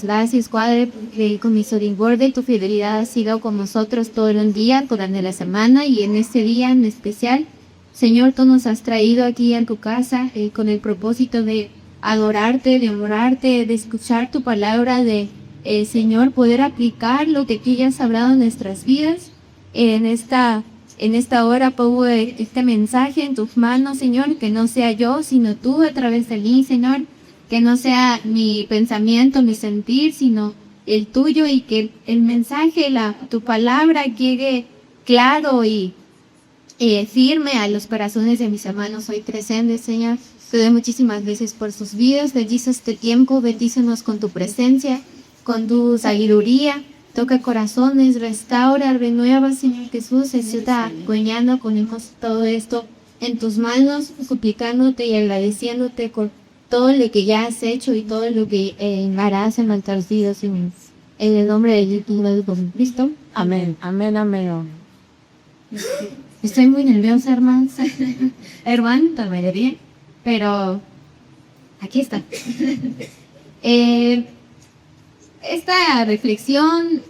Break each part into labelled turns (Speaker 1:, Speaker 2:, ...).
Speaker 1: gracias, Padre, porque con misericordia y tu fidelidad has sido con nosotros todo el día, durante la semana y en este día en especial. Señor, tú nos has traído aquí a tu casa con el propósito de adorarte, de honrarte, de escuchar tu palabra, de, Señor, poder aplicar lo que tú ya has hablado en nuestras vidas. En esta hora pongo este mensaje en tus manos, Señor, que no sea yo, sino tú a través de mí, Señor. Que no sea mi pensamiento, mi sentir, sino el tuyo, y que el mensaje, tu palabra llegue claro y firme a los corazones de mis hermanos hoy presentes, Señor. Te doy muchísimas gracias por sus vidas. Bendice este tiempo, bendícenos con tu presencia, con tu sabiduría. Toca corazones, restaura, renueva, Señor Jesús. Está guiando, ponemos todo esto en tus manos, suplicándote y agradeciéndote con todo lo que ya has hecho y todo lo que harás en nuestras vidas, en el nombre de Cristo.
Speaker 2: Amén, amén, amén.
Speaker 1: Estoy muy nerviosa, hermano. Hermano, también bien, pero aquí está. Esta reflexión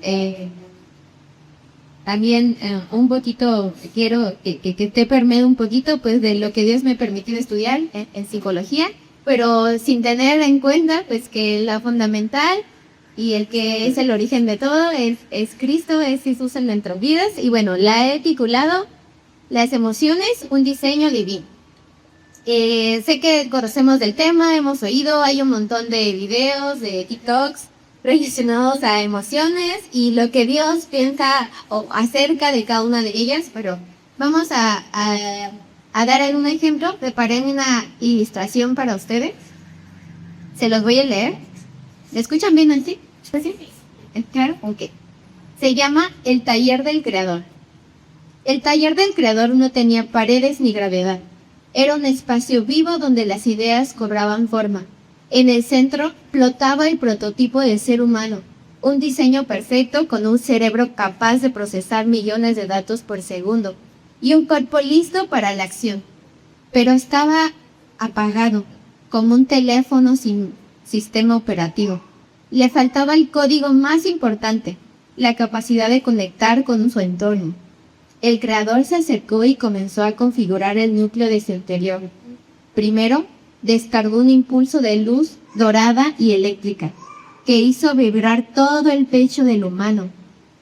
Speaker 1: también un poquito quiero que te permee un poquito pues de lo que Dios me ha permitido estudiar en psicología, pero sin tener en cuenta pues que la fundamental y el que es el origen de todo es Cristo, es Jesús en nuestras vidas. Y bueno, la he titulado Las emociones, un diseño divino. Sé que conocemos del tema, hemos oído, hay un montón de videos, de TikToks relacionados a emociones y lo que Dios piensa acerca de cada una de ellas, pero vamos a dar algún ejemplo. Preparé una ilustración para ustedes. Se los voy a leer. ¿Me escuchan bien así? ¿Sí? ¿Claro? Ok. Se llama El taller del creador. El taller del creador no tenía paredes ni gravedad. Era un espacio vivo donde las ideas cobraban forma. En el centro flotaba el prototipo del ser humano, un diseño perfecto con un cerebro capaz de procesar millones de datos por segundo y un cuerpo listo para la acción. Pero estaba apagado, como un teléfono sin sistema operativo. Le faltaba el código más importante, la capacidad de conectar con su entorno. El creador se acercó y comenzó a configurar el núcleo de su interior. Primero, descargó un impulso de luz dorada y eléctrica, que hizo vibrar todo el pecho del humano.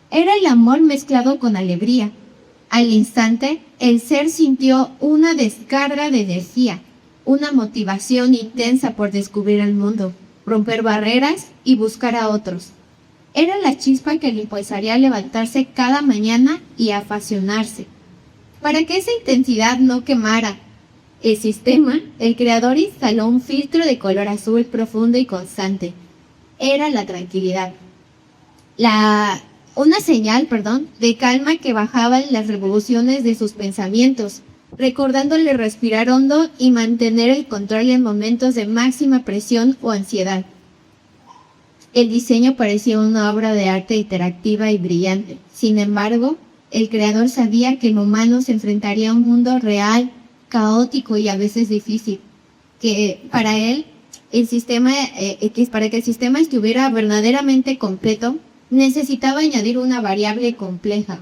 Speaker 1: Era el amor mezclado con alegría. Al instante, el ser sintió una descarga de energía, una motivación intensa por descubrir el mundo, romper barreras y buscar a otros. Era la chispa que le impulsaría a levantarse cada mañana y a apasionarse. Para que esa intensidad no quemara el sistema, el creador instaló un filtro de color azul profundo y constante. Era la tranquilidad. Una señal, de calma que bajaba en las revoluciones de sus pensamientos, recordándole respirar hondo y mantener el control en momentos de máxima presión o ansiedad. El diseño parecía una obra de arte interactiva y brillante. Sin embargo, el creador sabía que el humano se enfrentaría a un mundo real, caótico y a veces difícil, que para él para que el sistema estuviera verdaderamente completo, necesitaba añadir una variable compleja.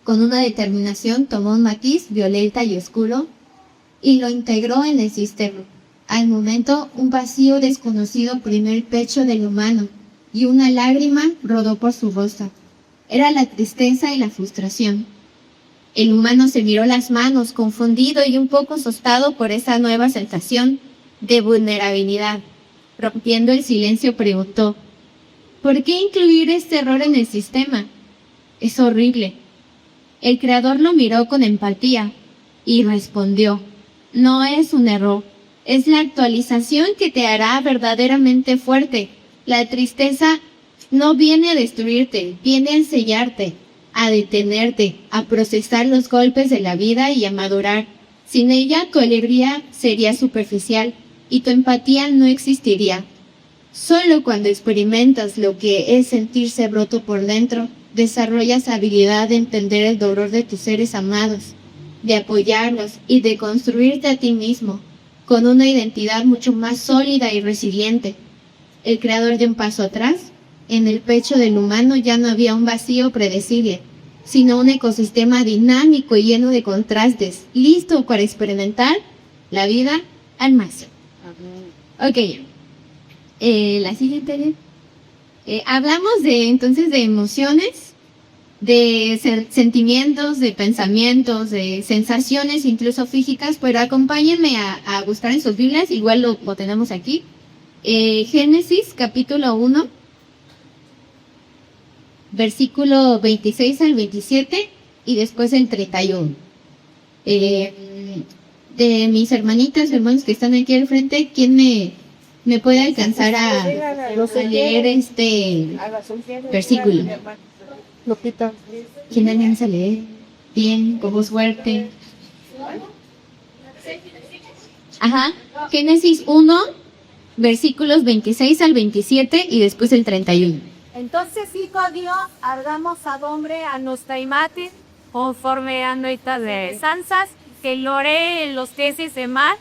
Speaker 1: Con una determinación tomó un matiz violeta y oscuro y lo integró en el sistema. Al momento, un vacío desconocido oprimió el pecho del humano y una lágrima rodó por su rostro. Era la tristeza y la frustración. El humano se miró las manos, confundido y un poco asustado por esa nueva sensación de vulnerabilidad. Rompiendo el silencio, preguntó: ¿por qué incluir este error en el sistema? Es horrible. El creador lo miró con empatía y respondió: no es un error, es la actualización que te hará verdaderamente fuerte. La tristeza no viene a destruirte, viene a enseñarte, a detenerte, a procesar los golpes de la vida y a madurar. Sin ella, tu alegría sería superficial y tu empatía no existiría. Solo cuando experimentas lo que es sentirse roto por dentro, desarrollas habilidad de entender el dolor de tus seres amados, de apoyarlos y de construirte a ti mismo, con una identidad mucho más sólida y resiliente. el Creador dio un paso atrás. En el pecho del humano ya no había un vacío predecible, sino un ecosistema dinámico y lleno de contrastes, listo para experimentar la vida al máximo. Ok, la siguiente. Hablamos entonces de emociones, de sentimientos, de pensamientos, de sensaciones, incluso físicas, pero acompáñenme a buscar en sus Biblias, igual lo tenemos aquí. Génesis capítulo 1, versículo 26 al 27 y después el 31. De mis hermanitas, hermanos que están aquí al frente, ¿quién me puede alcanzar a leer este versículo? ¿Quién alcanza a leer? Bien, con voz fuerte. Ajá, Génesis 1, versículos 26 al 27 y después el 31.
Speaker 3: Entonces dijo Dios, hagamos al hombre a nuestra imagen, conforme a nuestras semejanzas, que lore en los peces de mar,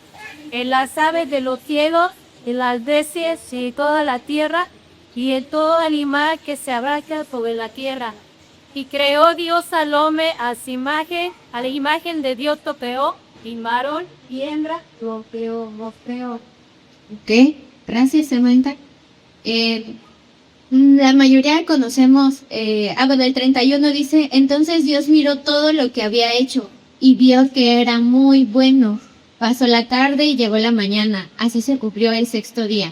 Speaker 3: en las aves de los cielos, en las bestias y toda la tierra, y en todo animal que se abraza sobre la tierra. Y creó Dios al hombre a su imagen, a la imagen de Dios lo creó, y varón y hembra lo creó.
Speaker 1: Ok, gracias, hermanita. La mayoría conocemos, bueno, el 31 dice, entonces Dios miró todo lo que había hecho y vio que era muy bueno. Pasó la tarde y llegó la mañana, así se cumplió el sexto día.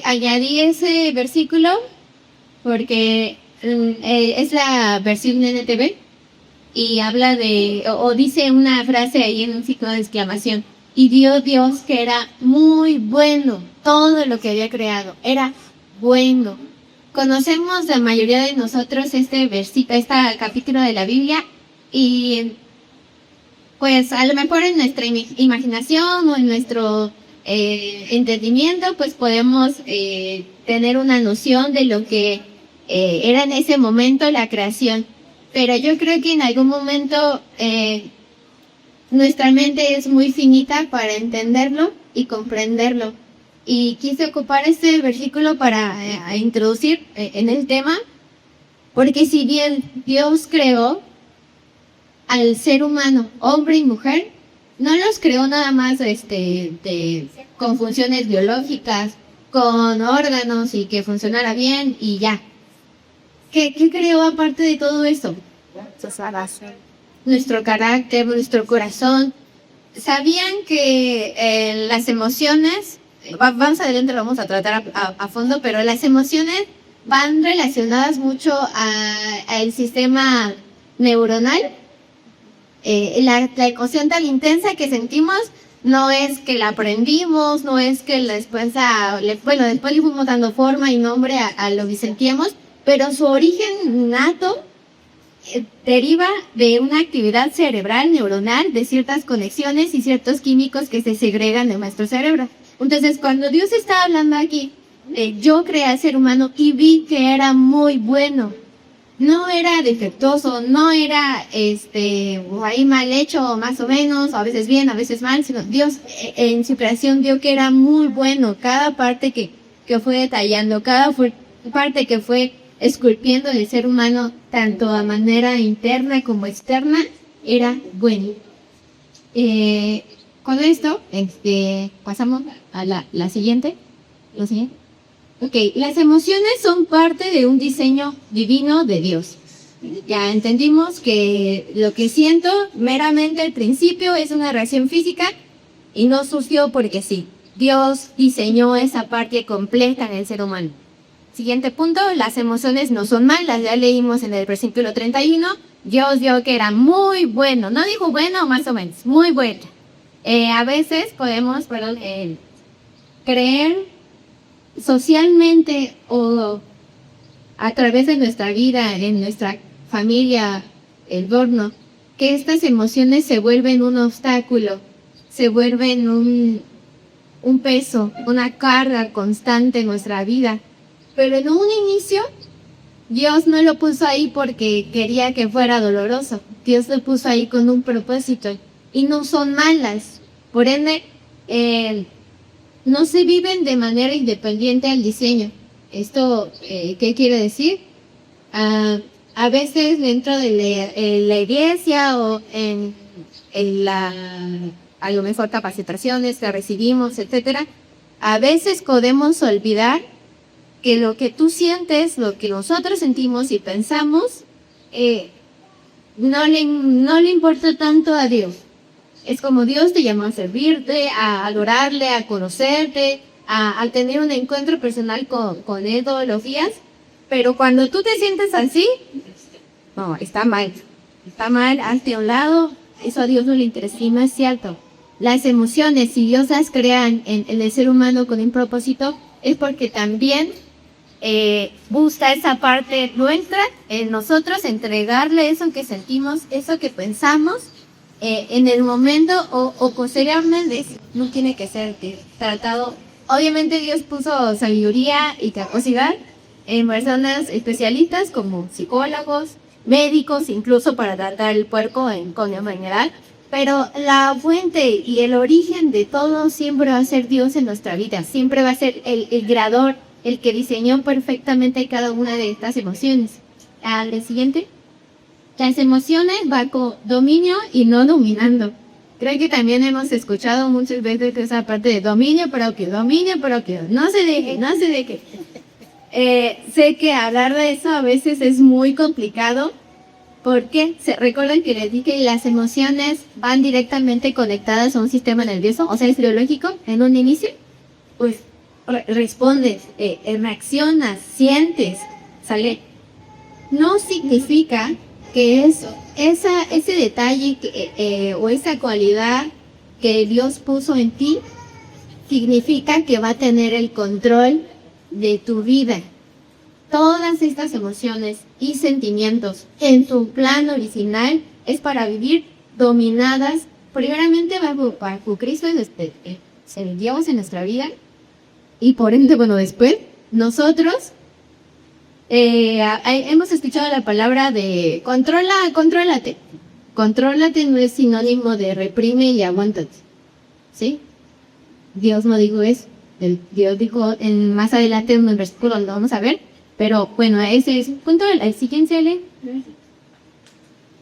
Speaker 1: Añadí ese versículo porque es la versión NTV y habla o dice una frase ahí en un signo de exclamación. Y vio Dios que era muy bueno, todo lo que había creado, era bueno. Conocemos la mayoría de nosotros este capítulo de la Biblia y pues a lo mejor en nuestra imaginación o en nuestro entendimiento pues podemos tener una noción de lo que era en ese momento la creación. Pero yo creo que en algún momento nuestra mente es muy finita para entenderlo y comprenderlo. Y quise ocupar este versículo para introducir en el tema, porque si bien Dios creó al ser humano, hombre y mujer, no los creó nada más con funciones biológicas, con órganos y que funcionara bien y ya. ¿Qué creó aparte de todo eso? Nuestro carácter, nuestro corazón. ¿Sabían que las emociones, vamos adelante, lo vamos a tratar a fondo, pero las emociones van relacionadas mucho al sistema neuronal? La emoción tan intensa que sentimos no es que la aprendimos, no es que después le fuimos dando forma y nombre a lo que sentíamos, pero su origen nato deriva de una actividad cerebral, neuronal, de ciertas conexiones y ciertos químicos que se segregan en nuestro cerebro. Entonces, cuando Dios está hablando aquí, yo creé al ser humano y vi que era muy bueno. No era defectuoso, no era ahí mal hecho, más o menos, a veces bien, a veces mal, sino Dios en su creación vio que era muy bueno. Cada parte que fue detallando, cada parte que fue esculpiendo del ser humano, tanto a manera interna como externa, era bueno. Con esto, pasamos a la siguiente. ¿Lo siguiente? Ok, las emociones son parte de un diseño divino de Dios. Ya entendimos que lo que siento meramente al principio es una reacción física y no surgió porque sí. Dios diseñó esa parte completa en el ser humano. Siguiente punto, las emociones no son malas, ya leímos en el versículo 31, Dios vio que era muy bueno, no dijo bueno más o menos, muy bueno. A veces podemos, creer socialmente o a través de nuestra vida, en nuestra familia, el entorno, que estas emociones se vuelven un obstáculo, se vuelven un peso, una carga constante en nuestra vida. Pero en un inicio, Dios no lo puso ahí porque quería que fuera doloroso. Dios lo puso ahí con un propósito y no son malas. Por ende, no se viven de manera independiente al diseño. Esto, ¿qué quiere decir? A veces dentro de la iglesia o en a lo mejor capacitaciones que recibimos, etcétera, a veces podemos olvidar que lo que tú sientes, lo que nosotros sentimos y pensamos, no le importa tanto a Dios. Es como Dios te llamó a servirte, a adorarle, a conocerte, a tener un encuentro personal con Él todos los días. Pero cuando tú te sientes así, no, está mal. Está mal, hazte a un lado. Eso a Dios no le interesa y no es cierto. Las emociones, si Dios las crea en el ser humano con un propósito, es porque también busca esa parte nuestra en nosotros, entregarle eso que sentimos, eso que pensamos en el momento o posteriormente. No tiene que ser tratado. Obviamente Dios puso sabiduría y capacidad en personas especialistas como psicólogos, médicos, incluso para tratar el puerco con enfermedad. Pero la fuente y el origen de todo siempre va a ser Dios en nuestra vida. Siempre va a ser el creador, el que diseñó perfectamente cada una de estas emociones. Al siguiente. Las emociones van con dominio y no dominando. Creo que también hemos escuchado muchas veces esa parte de dominio, pero que no se deje. Sé que hablar de eso a veces es muy complicado, porque se recuerdan que les dije que las emociones van directamente conectadas a un sistema nervioso, o sea, es biológico en un inicio. Pues respondes, reaccionas, sientes, sale. No significa que ese detalle o esa cualidad que Dios puso en ti significa que va a tener el control de tu vida. Todas estas emociones y sentimientos en su plan original es para vivir dominadas primeramente bajo Cristo y Dios en nuestra vida, y por ende, después nosotros hemos escuchado la palabra de contrólate. Contrólate no es sinónimo de reprime y aguántate, ¿sí? Dios no dijo eso. Dios dijo más adelante en un versículo lo vamos a ver. Pero bueno, ese es un punto. El siguiente,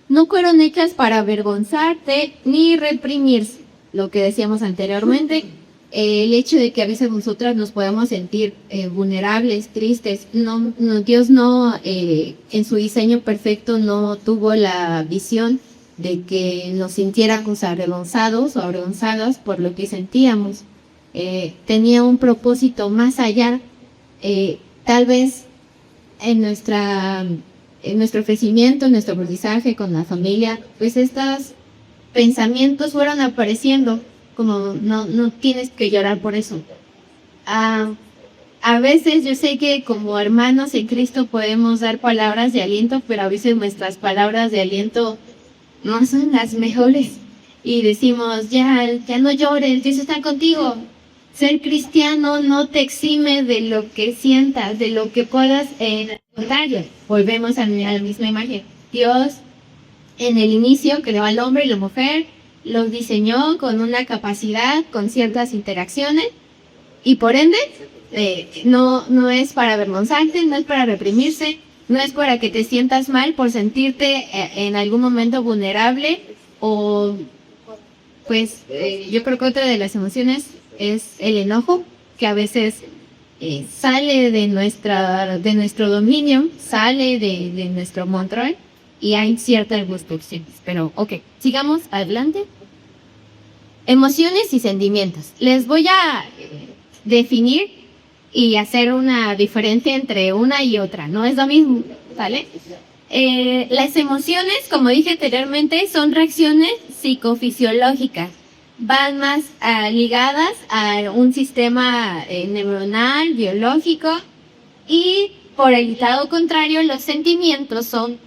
Speaker 1: no fueron hechas para avergonzarte ni reprimirse. Lo que decíamos anteriormente, el hecho de que a veces nosotras nos podemos sentir vulnerables, tristes. Dios no, en su diseño perfecto, no tuvo la visión de que nos sintiéramos avergonzados o avergonzadas por lo que sentíamos. Tenía un propósito más allá. Tal vez en nuestro crecimiento, en nuestro aprendizaje con la familia, pues estos pensamientos fueron apareciendo, como no tienes que llorar por eso. A veces yo sé que como hermanos en Cristo podemos dar palabras de aliento, pero a veces nuestras palabras de aliento no son las mejores. Y decimos, ya no llores, Dios está contigo. Ser cristiano no te exime de lo que sientas, de lo que puedas contar. Volvemos a la misma imagen. Dios, en el inicio, creó al hombre y la mujer, los diseñó con una capacidad, con ciertas interacciones, y por ende, no es para avergonzarte, no es para reprimirse, no es para que te sientas mal por sentirte en algún momento vulnerable, o pues yo creo que otra de las emociones es el enojo, que a veces sale de nuestro dominio, sale de nuestro control, y hay ciertas restricciones. Pero, sigamos adelante. Emociones y sentimientos. Les voy a definir y hacer una diferencia entre una y otra. No es lo mismo, ¿vale? Las emociones, como dije anteriormente, son reacciones psicofisiológicas. Van más ligadas a un sistema neuronal, biológico, y por el lado contrario, los sentimientos son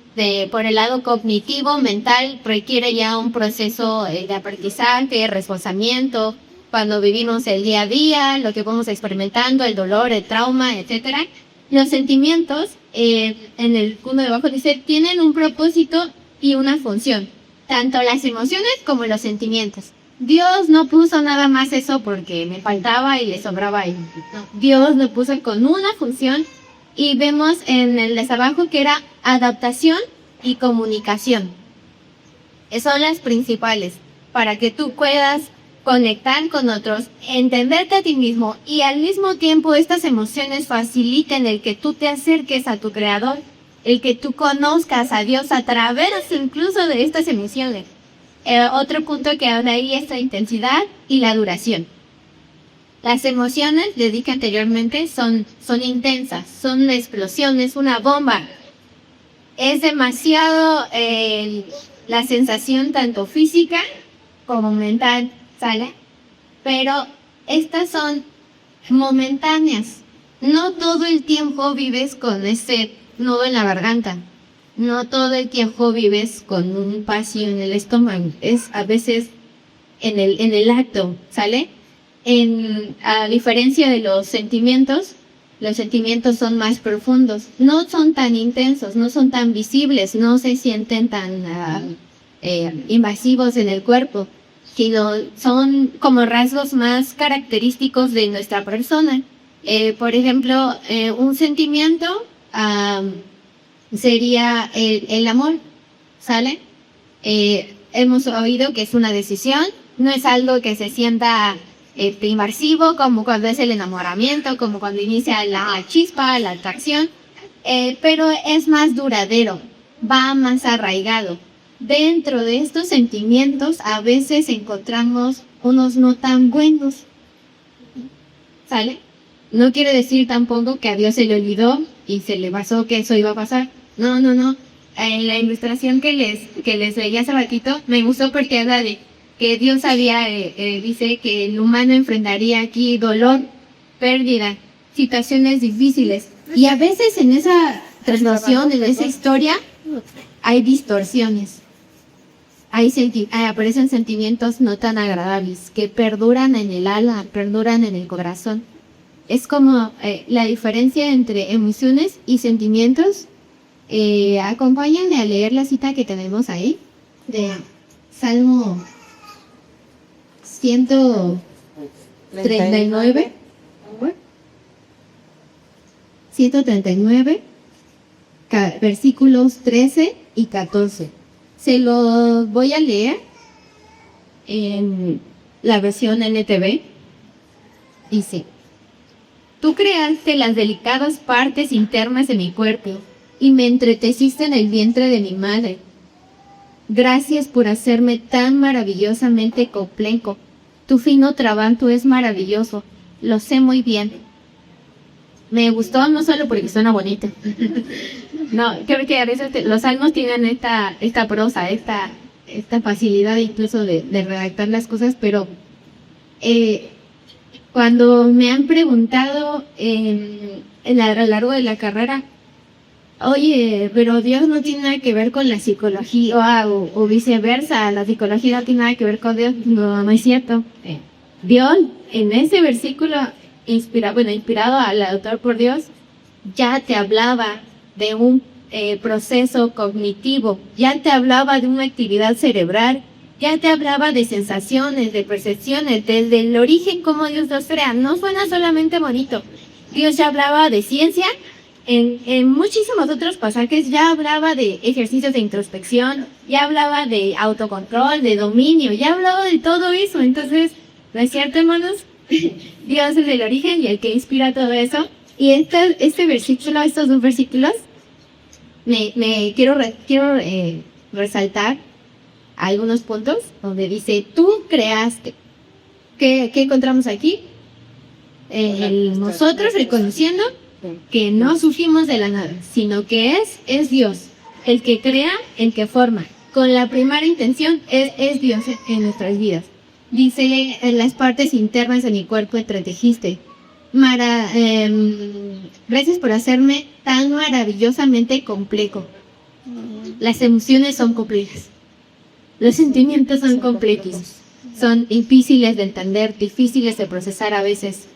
Speaker 1: por el lado cognitivo, mental, requiere ya un proceso de aprendizaje, razonamiento, cuando vivimos el día a día, lo que vamos experimentando, el dolor, el trauma, etcétera. Los sentimientos, en el punto de abajo dice, tienen un propósito y una función, tanto las emociones como los sentimientos. Dios no puso nada más eso porque me faltaba y le sobraba. No, Dios lo puso con una función y vemos en el de abajo que era adaptación y comunicación. Son las principales para que tú puedas conectar con otros, entenderte a ti mismo y al mismo tiempo estas emociones faciliten el que tú te acerques a tu creador, el que tú conozcas a Dios a través incluso de estas emociones. Otro punto que habla ahí es la intensidad y la duración. Las emociones, les dije anteriormente, son intensas, son explosiones, una bomba. Es demasiado la sensación tanto física como mental, ¿sale? Pero estas son momentáneas. No todo el tiempo vives con ese nudo en la garganta. No todo el tiempo vives con un vacío en el estómago. Es a veces en el acto, ¿sale? A diferencia de los sentimientos son más profundos. No son tan intensos, no son tan visibles, no se sienten tan invasivos en el cuerpo, sino son como rasgos más característicos de nuestra persona. Por ejemplo, un sentimiento sería el amor, ¿sale? Hemos oído que es una decisión, no es algo que se sienta invasivo como cuando es el enamoramiento, como cuando inicia la chispa, la atracción, pero es más duradero, va más arraigado. Dentro de estos sentimientos a veces encontramos unos no tan buenos, ¿sale? No quiere decir tampoco que a Dios se le olvidó y se le pasó que eso iba a pasar. No. En la ilustración que les leí hace ratito, me gustó porque habla de que Dios dice que el humano enfrentaría aquí dolor, pérdida, situaciones difíciles. Y a veces en esa transmisión, en esa historia, hay distorsiones. Aparecen sentimientos no tan agradables que perduran en el alma, perduran en el corazón. Es como la diferencia entre emociones y sentimientos. Acompáñenme a leer la cita que tenemos ahí, de Salmo 139, 139, versículos 13 y 14. Se los voy a leer en la versión NTV. Dice: Tú creaste las delicadas partes internas de mi cuerpo y me entreteciste en el vientre de mi madre. Gracias por hacerme tan maravillosamente complejo. Tu fino trabajo es maravilloso, lo sé muy bien. Me gustó no solo porque suena bonito. No, creo que a veces los salmos tienen esta prosa, esta facilidad incluso de redactar las cosas, pero cuando me han preguntado a lo largo de la carrera, oye, pero Dios no tiene nada que ver con la psicología o viceversa, la psicología no tiene nada que ver con Dios. No es cierto. Dios, en ese versículo inspirado al autor por Dios, ya te hablaba de un proceso cognitivo, ya te hablaba de una actividad cerebral, ya te hablaba de sensaciones, de percepciones, desde el origen como Dios los crea. No suena solamente bonito. Dios ya hablaba de ciencia. En muchísimos otros pasajes ya hablaba de ejercicios de introspección, ya hablaba de autocontrol, de dominio, ya hablaba de todo eso. Entonces, ¿no es cierto, hermanos? Dios es el origen y el que inspira todo eso. Y estos dos versículos, quiero resaltar algunos puntos donde dice: tú creaste. ¿Qué encontramos aquí? Nosotros reconociendo que no surgimos de la nada, sino que es Dios el que crea, el que forma. Con la primera intención es Dios en nuestras vidas. Dice: en las partes internas de mi cuerpo entretejiste. Gracias por hacerme tan maravillosamente complejo. Las emociones son complejas. Los sentimientos son complejos. Son difíciles de entender, difíciles de procesar a veces.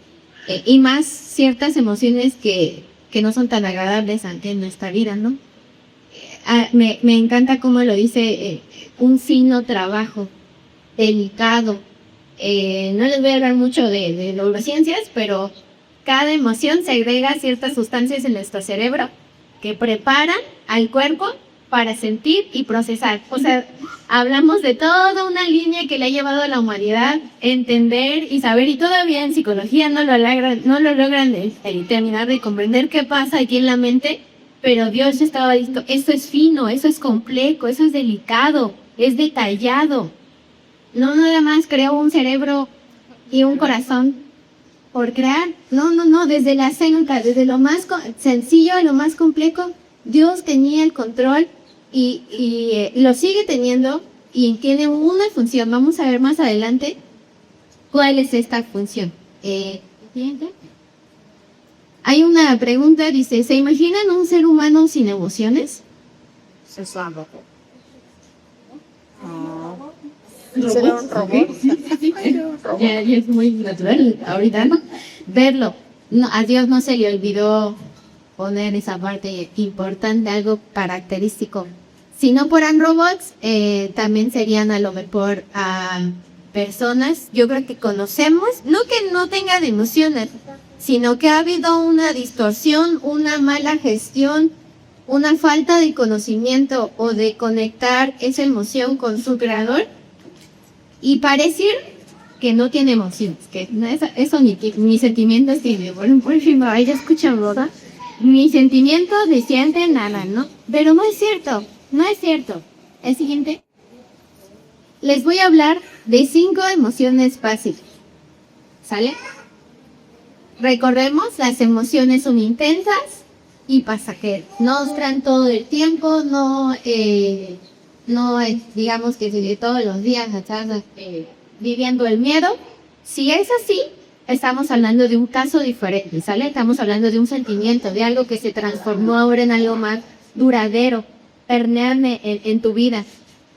Speaker 1: Y más ciertas emociones que no son tan agradables en nuestra vida, ¿no? Me encanta cómo lo dice, un fino trabajo, delicado, No les voy a hablar mucho de neurociencias, pero cada emoción segrega ciertas sustancias en nuestro cerebro que preparan al cuerpo para sentir y procesar. O sea, hablamos de toda una línea que le ha llevado a la humanidad entender y saber, y todavía en psicología no lo logran terminar de comprender qué pasa aquí en la mente, pero Dios estaba diciendo, eso es fino, eso es complejo, eso es delicado, es detallado. No nada más creó un cerebro y un corazón por crear. No, desde la célula, desde lo más sencillo a lo más complejo, Dios tenía el control y lo sigue teniendo y tiene una función. Vamos a ver más adelante cuál es esta función. ¿Siguiente? Hay una pregunta, dice, ¿se imaginan un ser humano sin emociones?
Speaker 2: ¿Será un robot?
Speaker 1: Ya es muy natural ahorita, ¿no? Verlo. No, a Dios no se le olvidó poner esa parte importante, algo característico. Si no fueran robots, también serían a lo mejor personas, yo creo que conocemos, no que no tengan emociones, sino que ha habido una distorsión, una mala gestión, una falta de conocimiento o de conectar esa emoción con su creador y parecer que no tiene emociones, que no, eso ni sentimientos tiene. Bueno, por ejemplo, ahí ya escuchan, ¿verdad? Ni sentimientos ni sienten nada, ¿no? Pero no es cierto, no es cierto. El siguiente. Les voy a hablar de 5 emociones fáciles. ¿Sale? Recordemos, las emociones son intensas y pasajeras. No traen todo el tiempo, no digamos que de todos los días estás viviendo el miedo. Si es así, estamos hablando de un caso diferente, ¿sale? Estamos hablando de un sentimiento, de algo que se transformó ahora en algo más duradero, permeable en tu vida.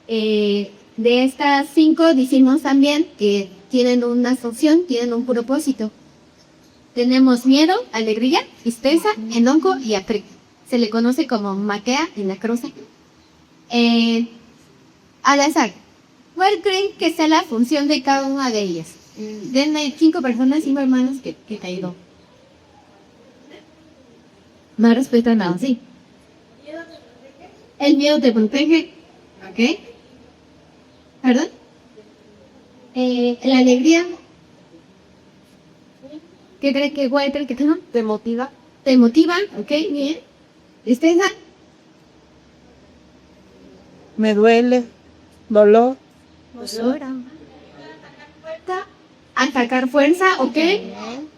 Speaker 1: De estas 5 decimos también que tienen una función, tienen un propósito. Tenemos miedo, alegría, tristeza, enojo y afecto. Se le conoce como maquea en la cruz. Al azar, ¿cuál creen que sea la función de cada una de ellas? Denme 5 personas, 5 hermanos que te ayudó. No respeto nada, sí. El miedo te protege, ¿ok? ¿Perdón? La alegría. ¿Qué crees que igual que te no?
Speaker 2: ¿Te motiva?
Speaker 1: Te motiva, ¿ok? Bien. Tristeza.
Speaker 2: Me duele. Dolor.
Speaker 1: Atacar fuerza, ¿ok?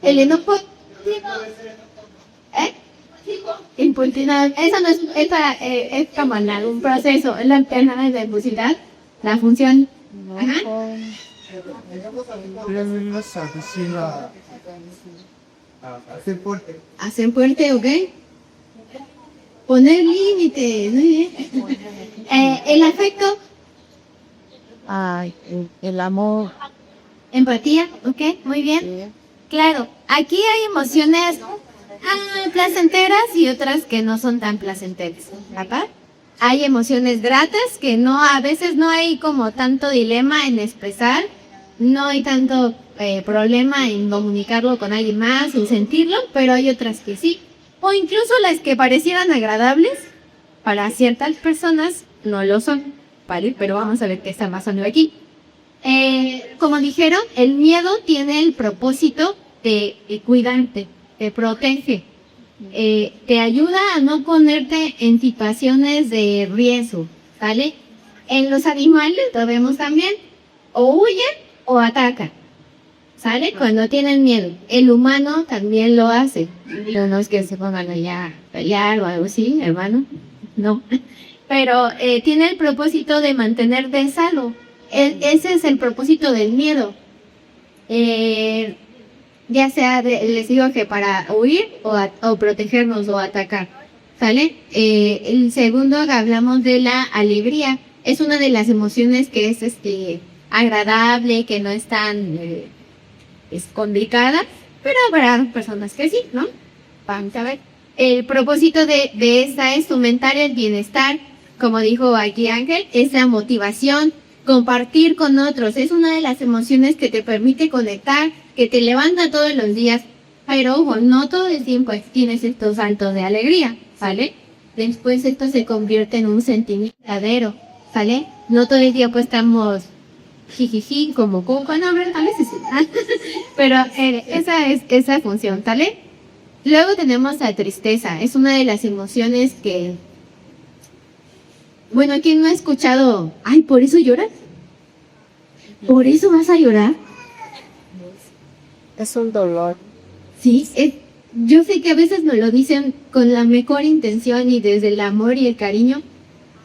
Speaker 1: El enojo. Impulsividad. Esa no es como un proceso, es la enfermedad de impulsividad. La función. Ajá. Hacer fuerte, ¿ok? Poner límites, muy bien. El afecto.
Speaker 2: Ay, el amor.
Speaker 1: Empatía, ¿ok? Muy bien.
Speaker 2: Sí.
Speaker 1: Claro, aquí hay emociones placenteras y otras que no son tan placenteras, ¿verdad? Hay emociones gratas que a veces no hay como tanto dilema en expresar, no hay tanto problema en comunicarlo con alguien más, en sentirlo, pero hay otras que sí. O incluso las que parecieran agradables, para ciertas personas no lo son, ¿vale? Pero vamos a ver qué está pasando aquí. Como dijeron, el miedo tiene el propósito de cuidarte, te protege, te ayuda a no ponerte en situaciones de riesgo, ¿vale? En los animales lo vemos también, o huyen o atacan, ¿sale? Cuando tienen miedo. El humano también lo hace, pero no es que se pongan allá a pelear o algo así, hermano, no. Pero tiene el propósito de mantenerte salvo. Ese es el propósito del miedo. Ya sea, les digo que para huir o protegernos o atacar, ¿sale? El segundo, hablamos de la alegría. Es una de las emociones que es agradable, que no es tan es complicada, pero habrá personas que sí, ¿no? Vamos a ver. El propósito de esta es fomentar el bienestar, como dijo aquí Ángel, es la motivación, Compartir con otros es una de las emociones que te permite conectar, que te levanta todos los días, pero ojo, no todo el tiempo tienes estos saltos de alegría, ¿vale? Después esto se convierte en un sentimiento verdadero, ¿vale? No todo el tiempo estamos jijiji como Coco, no, a veces sí, pero esa es esa función, ¿vale? Luego tenemos la tristeza, es una de las emociones que, bueno, ¿quién no ha escuchado? Ay, ¿por eso lloras? ¿Por eso vas a llorar?
Speaker 2: Es un dolor.
Speaker 1: Sí, yo sé que a veces nos lo dicen con la mejor intención y desde el amor y el cariño,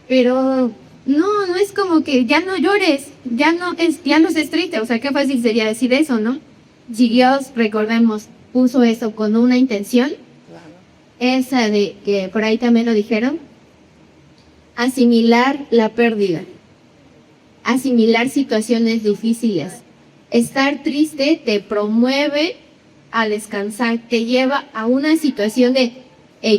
Speaker 1: pero no es como que ya no llores, ya no es triste, o sea, qué fácil sería decir eso, ¿no? Si Dios, recordemos, puso eso con una intención, esa de que por ahí también lo dijeron, asimilar la pérdida, asimilar situaciones difíciles. Estar triste te promueve a descansar, te lleva a una situación de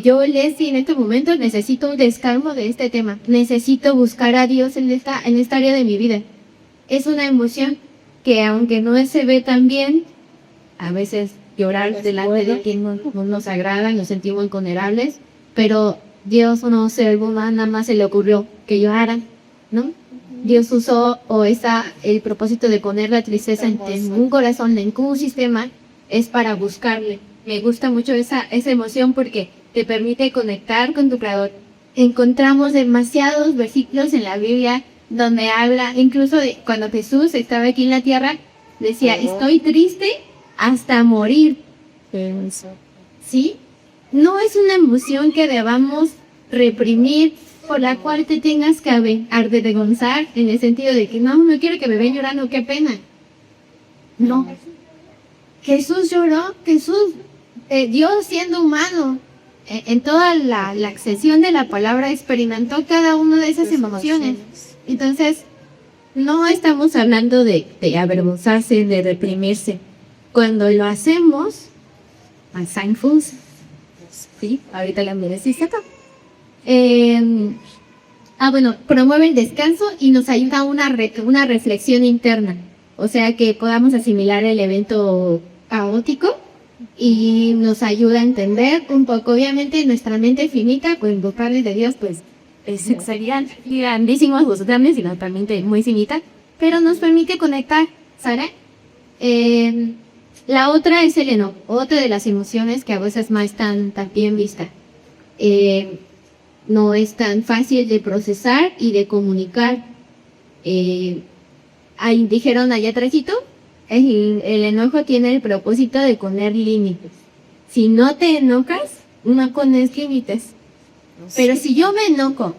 Speaker 1: yo, Leslie, en este momento necesito un descanso de este tema, necesito buscar a Dios en esta área de mi vida. Es una emoción que aunque no se ve tan bien, a veces llorar delante de quien no nos agrada, nos sentimos vulnerables, pero Dios no sé, nada más se le ocurrió que lloraran, ¿no? Dios usó el propósito de poner la tristeza en un corazón, en un sistema, es para buscarle. Me gusta mucho esa emoción porque te permite conectar con tu Creador. Encontramos demasiados versículos en la Biblia donde habla, incluso de cuando Jesús estaba aquí en la tierra, decía, estoy triste hasta morir. ¿Sí? No es una emoción que debamos reprimir, por la cual te tengas que avergonzar, en el sentido de que no quiero que me vean llorando, qué pena. No. Jesús lloró, Dios siendo humano, en toda la extensión de la palabra experimentó cada una de esas emociones. Entonces, no estamos hablando de avergonzarse, de reprimirse. Cuando lo hacemos, thankful, sí, ahorita la mereciste acá. Promueve el descanso y nos ayuda a una reflexión interna. O sea, que podamos asimilar el evento caótico y nos ayuda a entender un poco. Obviamente nuestra mente finita, pues los padres de Dios, pues serían grandísimos los grandes y nuestra mente muy finita, pero nos permite conectar, ¿sabes? La otra es el enojo, otra de las emociones que a veces no es tan bien vista. No es tan fácil de procesar y de comunicar. Ahí dijeron allá atrásito, el enojo tiene el propósito de poner límites. Si no te enojas, no pones límites. Pero si yo me enojo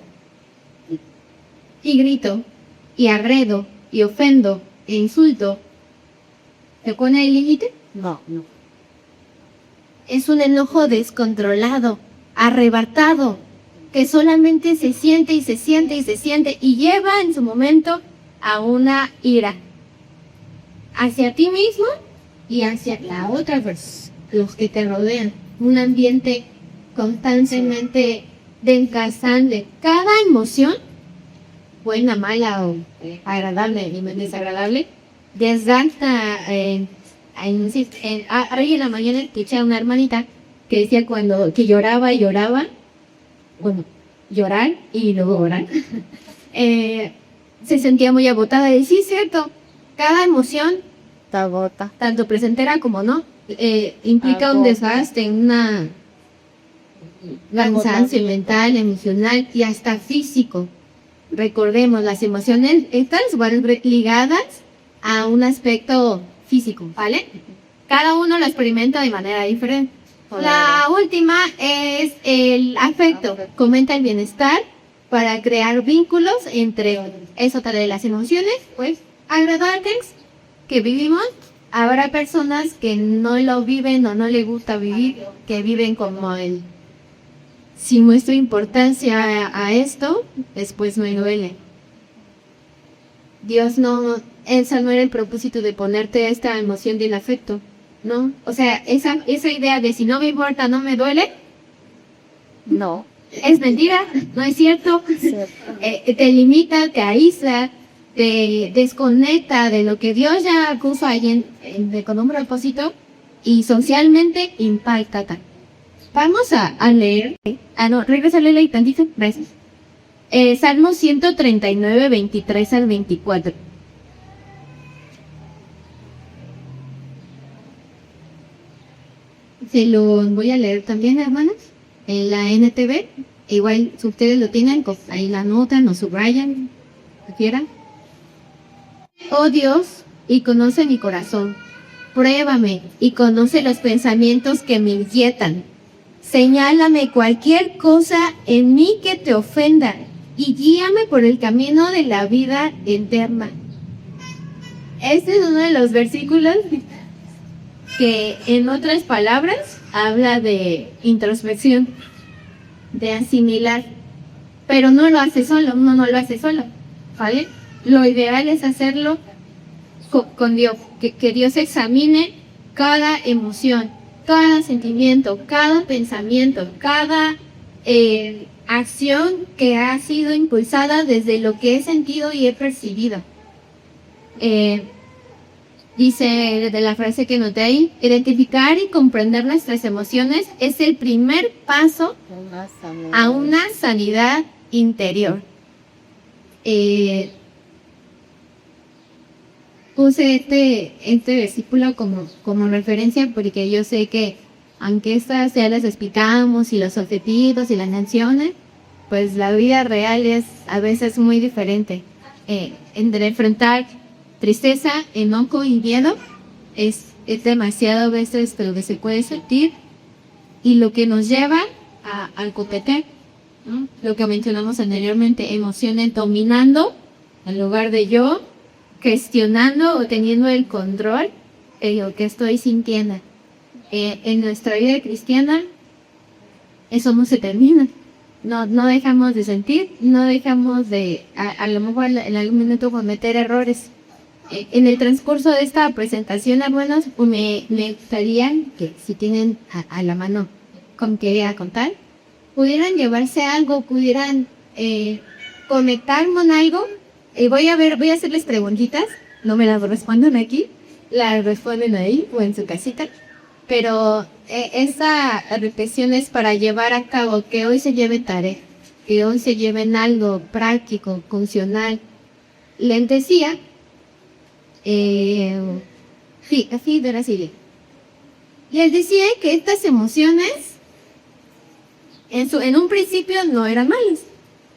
Speaker 1: y grito y agredo y ofendo e insulto, ¿te pone el límite?
Speaker 2: No.
Speaker 1: Es un enojo descontrolado, arrebatado, que solamente se siente y se siente y se siente y lleva en su momento a una ira hacia ti mismo y hacia la otra persona, los que te rodean. Un ambiente constantemente desgastante. Cada emoción, buena, mala o agradable y desagradable, desgasta. Hoy en la mañana escuché a una hermanita que decía que lloraba y lloraba. Bueno, llorar y luego orar. Se sentía muy agotada. Y sí, es cierto, cada emoción,
Speaker 2: Te agota.
Speaker 1: tanto placentera como no, implica un desgaste, una cansancio mental, emocional y hasta físico. Recordemos, las emociones están ligadas a un aspecto físico, ¿vale? Cada uno lo experimenta de manera diferente. La última es el afecto. Comenta el bienestar para crear vínculos entre es otra de las emociones, pues agradables que vivimos. Habrá personas que no lo viven o no les gusta vivir, que viven como el si muestro importancia a esto, después me duele. Dios esa no era el propósito de ponerte esta emoción del afecto. ¿No? O sea, esa idea de si no me importa, no me duele,
Speaker 2: No.
Speaker 1: es mentira, no es cierto. Te limita, te aísla, te desconecta de lo que Dios ya puso ahí con un propósito y socialmente impacta tanto. Vamos a leer. Regresa a leer ahí tantito. Gracias. Salmo 139, 23 al 24. Se lo voy a leer también, hermanas, en la NTV. Igual, si ustedes lo tienen, ahí la anotan o subrayan, lo quieran. Oh Dios, y conoce mi corazón. Pruébame y conoce los pensamientos que me inquietan. Señálame cualquier cosa en mí que te ofenda y guíame por el camino de la vida eterna. Este es uno de los versículos que, en otras palabras, habla de introspección, de asimilar, pero no lo hace solo, uno no lo hace solo, ¿vale? Lo ideal es hacerlo con Dios, que Dios examine cada emoción, cada sentimiento, cada pensamiento, cada acción que ha sido impulsada desde lo que he sentido y he percibido. Dice de la frase que noté ahí, identificar y comprender nuestras emociones es el primer paso a una sanidad interior. Puse este versículo como referencia porque yo sé que aunque estas ya las explicamos y los objetivos y las canciones, pues la vida real es a veces muy diferente. Entre enfrentar tristeza, enojo y miedo es demasiado a veces lo que se puede sentir y lo que nos lleva al coqueteo, ¿no? Lo que mencionamos anteriormente, emociones dominando en lugar de yo gestionando o teniendo el control de lo que estoy sintiendo. En nuestra vida cristiana eso no se termina. No dejamos de sentir, no dejamos de a lo mejor en algún momento cometer errores. En el transcurso de esta presentación, hermanos, me gustaría que si tienen a la mano con qué contar, pudieran llevarse algo, pudieran conectar con algo. Voy a hacerles preguntitas, no me las respondan aquí, las responden ahí o en su casita, pero esa reflexión es para llevar a cabo que hoy se lleve tarea, que hoy se lleven algo práctico, funcional. Les decía, sí, así de así. Les decía que estas emociones en un principio no eran malas.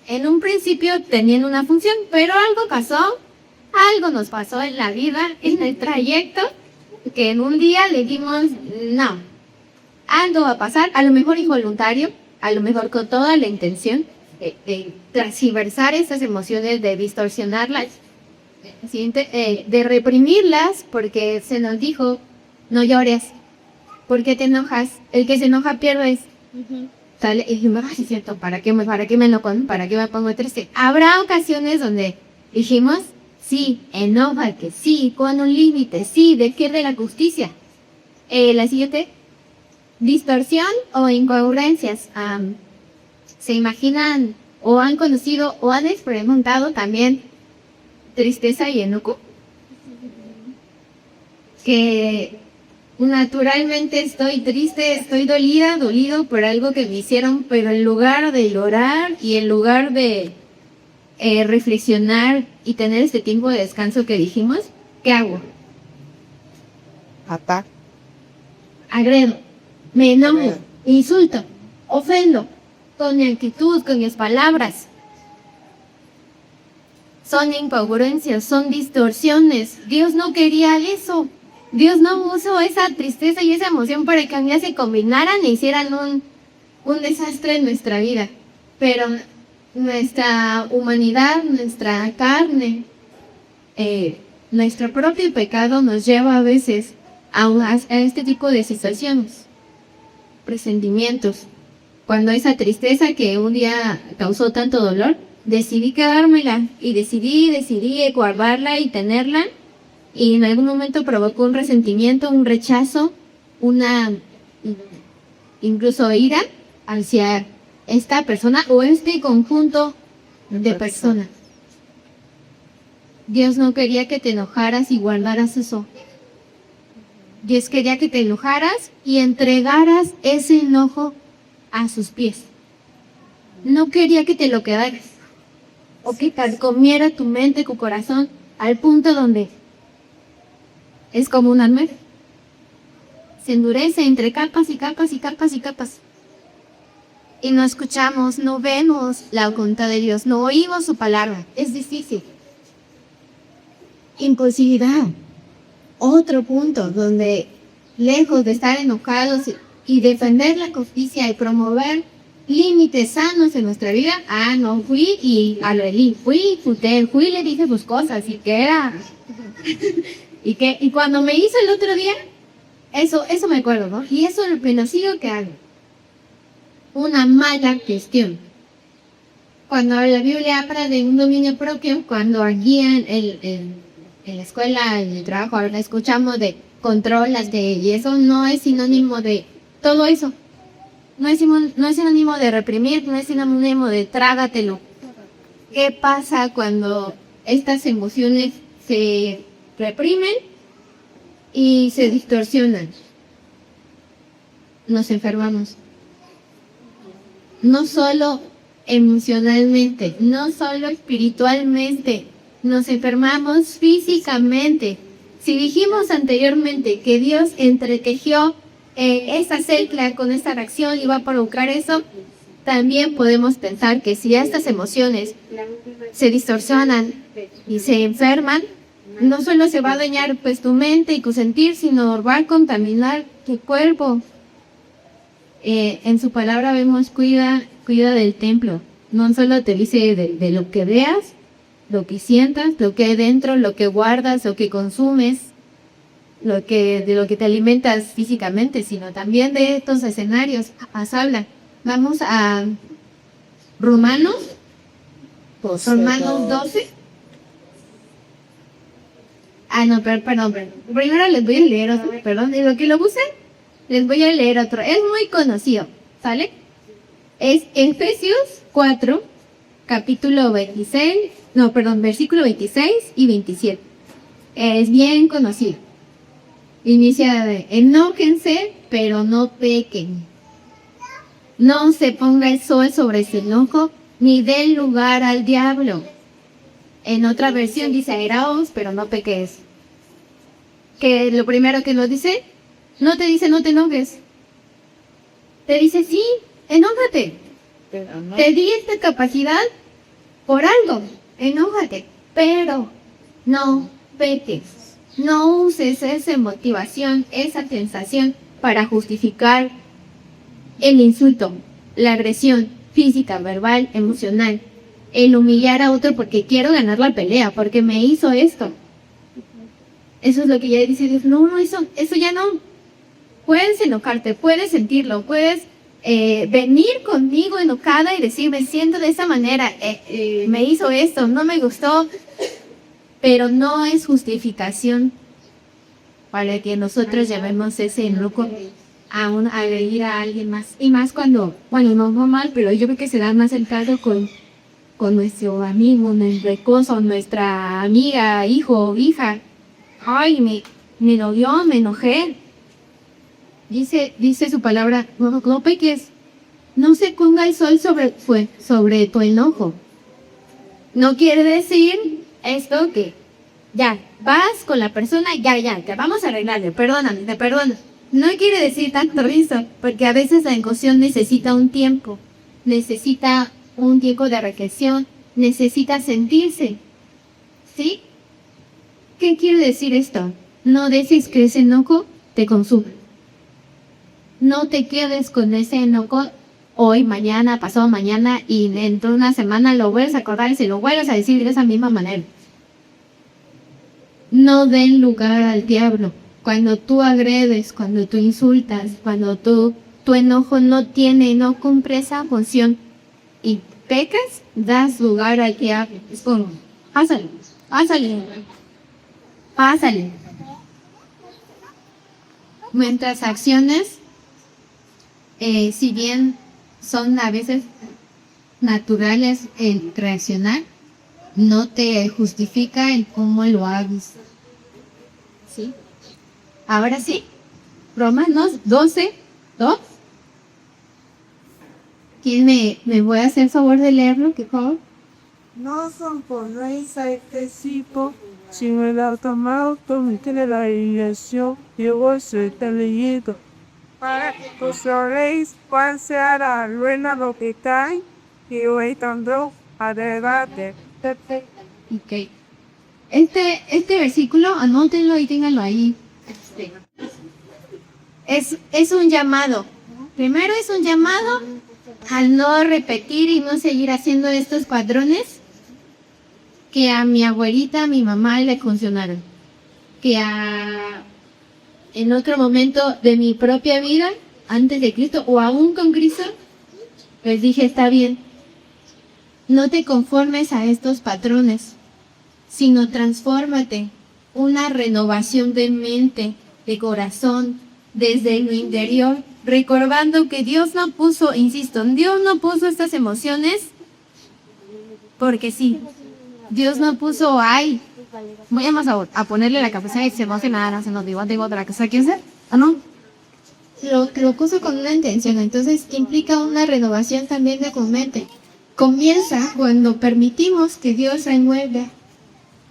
Speaker 1: En un principio tenían una función, pero algo pasó, algo nos pasó en la vida, en el trayecto, que en un día le dijimos, no, algo va a pasar, a lo mejor involuntario, a lo mejor con toda la intención de transversar esas emociones, de distorsionarlas, de reprimirlas, porque se nos dijo, no llores, porque te enojas, el que se enoja pierde. ¿Sale? Y dijimos, ay, es cierto, ¿para qué me pongo triste? Habrá ocasiones donde dijimos, sí, enójate, sí, con un límite, sí, defiende la justicia. La siguiente, distorsión o incongruencias. ¿Se imaginan o han conocido o han experimentado también tristeza y enojo? Que naturalmente estoy triste, estoy dolido por algo que me hicieron, pero en lugar de llorar y en lugar de reflexionar y tener este tiempo de descanso que dijimos, ¿qué hago?
Speaker 2: Ataque.
Speaker 1: Agredo, me enojo, insulto, ofendo, con mi actitud, con mis palabras. Son incongruencias, son distorsiones. Dios no quería eso. Dios no usó esa tristeza y esa emoción para que un día se combinaran e hicieran un desastre en nuestra vida. Pero nuestra humanidad, nuestra carne, nuestro propio pecado nos lleva a veces a este tipo de situaciones, presentimientos. Cuando esa tristeza que un día causó tanto dolor, decidí quedármela y decidí guardarla y tenerla. Y en algún momento provocó un resentimiento, un rechazo, incluso ira hacia esta persona o este conjunto de personas. Dios no quería que te enojaras y guardaras eso. Dios quería que te enojaras y entregaras ese enojo a sus pies. No quería que te lo quedaras. O que carcomiera tu mente, tu corazón, al punto donde es como un almendra. Se endurece entre capas y capas y capas y capas. Y no escuchamos, no vemos la voluntad de Dios, no oímos su palabra. Es difícil. Impulsividad. Otro punto donde, lejos de estar enojados y defender la justicia y promover límites sanos en nuestra vida, no fui y a lo fui y le dije sus cosas y que era y cuando me hizo el otro día, eso me acuerdo, ¿no? Y eso es lo conocido que hago. Una mala gestión. Cuando la Biblia habla de un dominio propio, cuando guían en la escuela, en el trabajo, ahora escuchamos de controlas y eso no es sinónimo de todo eso. No es sinónimo de reprimir, no es sinónimo de trágatelo. ¿Qué pasa cuando estas emociones se reprimen y se distorsionan? Nos enfermamos. No solo emocionalmente, no solo espiritualmente, nos enfermamos físicamente. Si dijimos anteriormente que Dios entretejió esa celda con esta reacción y va a provocar eso, también podemos pensar que si estas emociones se distorsionan y se enferman, no solo se va a dañar pues tu mente y tu sentir, sino va a contaminar tu cuerpo. En su palabra vemos cuida del templo. No solo te dice de lo que veas, lo que sientas, lo que hay dentro, lo que guardas, lo que consumes, de lo que te alimentas físicamente, sino también de estos escenarios. Habla. Vamos a Romanos 12. Perdón. Primero les voy a leer otro, perdón, de lo que lo busquen, les voy a leer otro. Es muy conocido, ¿sale? Es Efesios 4, versículo 26 y 27. Es bien conocido. Inicia de: enójense, pero no pequen. No se ponga el sol sobre ese enojo, ni den lugar al diablo. En otra versión dice: airaos, pero no peques. Que lo primero que nos dice, no te dice no te enojes. Te dice sí, enójate. No. Te di esta capacidad por algo, enójate, pero no peques. No uses esa motivación, esa sensación para justificar el insulto, la agresión física, verbal, emocional, el humillar a otro porque quiero ganar la pelea, porque me hizo esto. Eso es lo que ya dice Dios. No, eso ya no. Puedes enojarte, puedes sentirlo, puedes venir conmigo enojada y decir, me siento de esa manera, me hizo esto, no me gustó, pero no es justificación para que nosotros llevemos ese enojo a agredir a alguien más. Y más cuando, bueno, no mal, pero yo creo que se da más el caso con nuestro amigo, nuestro esposo, nuestra amiga, hijo, hija. Ay, me dolió, me enojé. Dice su palabra, no peques, no se ponga el sol sobre tu enojo. No quiere decir esto que ya, vas con la persona, ya, te vamos a arreglarle, perdóname, te perdono. No quiere decir tanto eso, porque a veces la emoción necesita un tiempo de reflexión, necesita sentirse. ¿Sí? ¿Qué quiere decir esto? No dejes que ese enojo te consuma. No te quedes con ese enojo hoy, mañana, pasado mañana y dentro de una semana lo vuelves a acordar y se lo vuelves a decir de esa misma manera. No den lugar al diablo. Cuando tú agredes, cuando tú insultas, cuando tu enojo no cumple esa función y pecas, das lugar al diablo. Es como, pásale. Nuestras acciones, si bien son a veces naturales en reaccionar, no te justifica el cómo lo hagas. ¿Sí? Ahora sí, Romanos 12, 2. ¿Quién me voy a hacer favor de leerlo? ¿Qué favor?
Speaker 4: No os oponéis a este tipo, sino el automóvil de la iglesia y vos está leyendo. Para que observéis cuál sea la ruina lo que cae y oitando adelante.
Speaker 1: Ok. Este versículo, anótenlo y ténganlo ahí. Es un llamado. Primero es un llamado al no repetir y no seguir haciendo estos patrones que a mi abuelita, a mi mamá le funcionaron. Que en otro momento de mi propia vida, antes de Cristo o aún con Cristo, les dije, está bien, no te conformes a estos patrones, sino transfórmate, una renovación de mente, de corazón, desde lo interior, recordando que Dios no puso, insisto, Dios no puso estas emociones porque sí. Dios no puso, ay, vamos a ponerle la cabeza y se emociona, se nos digo, tengo otra cosa que hacer. ¿Ah, no? Lo puso con una intención, entonces implica una renovación también de tu mente. Comienza cuando permitimos que Dios renueve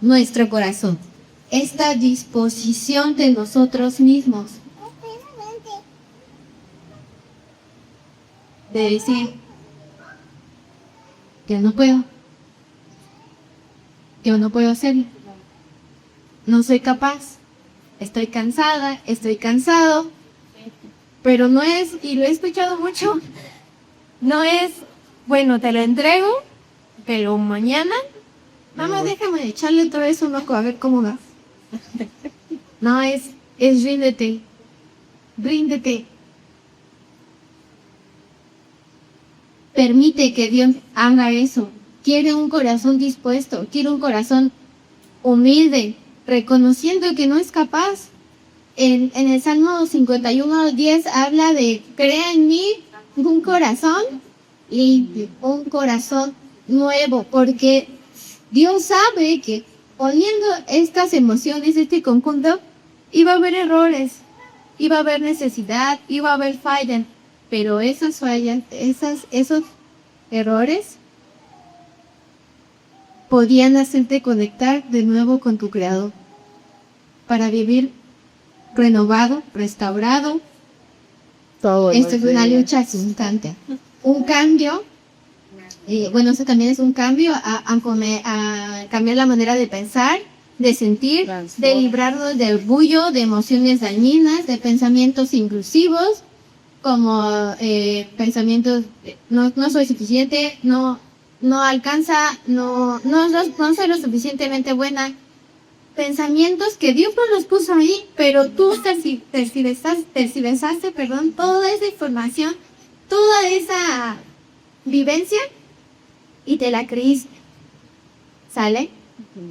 Speaker 1: nuestro corazón, esta disposición de nosotros mismos. De decir, que no puedo, yo no puedo hacerlo, no soy capaz, estoy cansada, estoy cansado, pero no es, y lo he escuchado mucho, no es, bueno, te lo entrego, pero mañana, mamá, déjame echarle todo eso un ojo a ver cómo va. No, es ríndete, ríndete. Permite que Dios haga eso. Quiere un corazón dispuesto, quiere un corazón humilde, reconociendo que no es capaz. En el Salmo 51:10 habla de, crea en mí un corazón limpio, un corazón nuevo, porque Dios sabe que poniendo estas emociones, este conjunto, iba a haber errores, iba a haber necesidad, iba a haber fallas. Pero esas fallas, esos errores podían hacerte conectar de nuevo con tu Creador para vivir renovado, restaurado. Esto es una lucha constante. Un cambio, bueno, eso también es un cambio a cambiar la manera de pensar, de sentir, de librarnos de orgullo, de emociones dañinas, de pensamientos intrusivos, como pensamientos, no soy suficiente, no alcanza, no soy lo suficientemente buena. Pensamientos que Dios no los puso ahí, pero tú tergiversaste, toda esa información, toda esa vivencia y te la creíste. ¿Sale?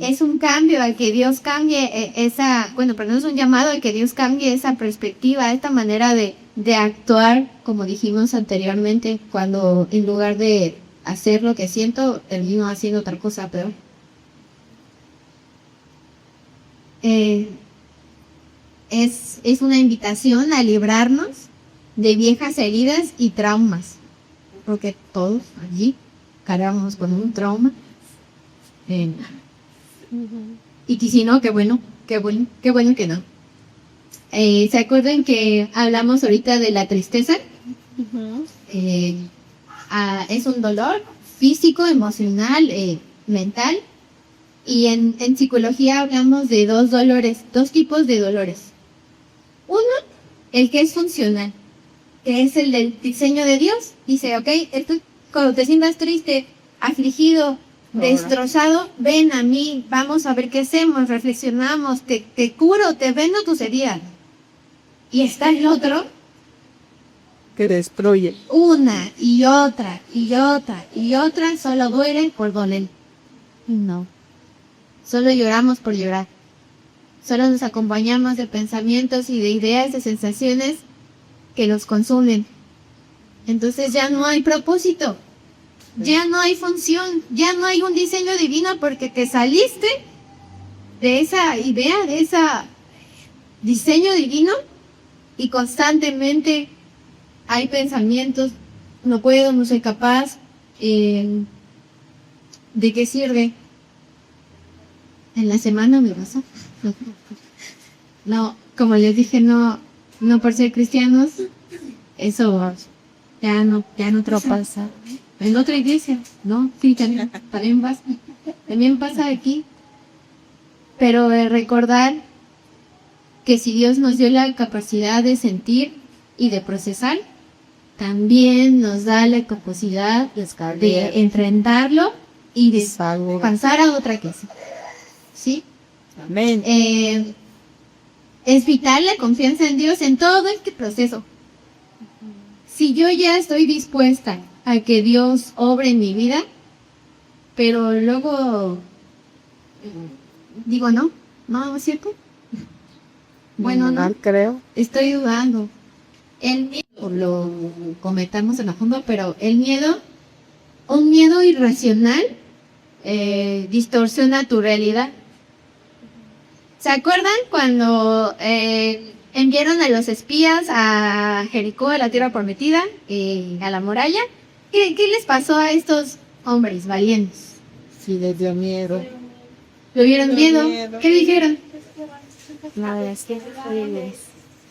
Speaker 1: Es un cambio al que Dios cambie es un llamado al que Dios cambie esa perspectiva, esta manera de actuar, como dijimos anteriormente, cuando en lugar de hacer lo que siento, termino haciendo otra cosa peor. Es una invitación a librarnos de viejas heridas y traumas, porque todos allí cargamos con un trauma. Y que si no, qué bueno que no. ¿Se acuerdan que hablamos ahorita de la tristeza? Es un dolor físico, emocional, mental. Y en psicología hablamos de dos tipos de dolores. Uno, el que es funcional, que es el del diseño de Dios. Dice, ok, cuando te sientas triste, afligido, destrozado, ven a mí, vamos a ver qué hacemos, reflexionamos, te curo, te vendo tus heridas. Y está el otro
Speaker 4: Que destruye.
Speaker 1: una y otra, solo duelen por doler. No. Solo lloramos por llorar. Solo nos acompañamos de pensamientos y de ideas, de sensaciones que nos consumen. Entonces ya no hay propósito. ya no hay función, ya no hay un diseño divino porque te saliste de esa idea, de ese diseño divino y constantemente hay pensamientos, no puedo, no soy capaz, ¿de qué sirve? En la semana me pasó. No, como les dije, no por ser cristianos, eso ya no pasa. En otra iglesia, ¿no? Sí, también pasa aquí. Pero de recordar que si Dios nos dio la capacidad de sentir y de procesar, también nos da la capacidad de enfrentarlo y de pasar a otra cosa. ¿Sí?
Speaker 2: Amén.
Speaker 1: Es vital la confianza en Dios en todo este proceso. Si yo ya estoy dispuesta a que Dios obre en mi vida, pero luego digo no es cierto. Bueno, no
Speaker 2: creo.
Speaker 1: Estoy dudando. El miedo, lo comentamos en el fondo, pero el miedo, un miedo irracional, distorsiona tu realidad. ¿Se acuerdan cuando enviaron a los espías a Jericó, a la tierra prometida, a la muralla? ¿Qué les pasó a estos hombres valientes?
Speaker 2: Sí, les dio miedo.
Speaker 1: ¿Tuvieron miedo? ¿Qué dijeron?
Speaker 2: No, es que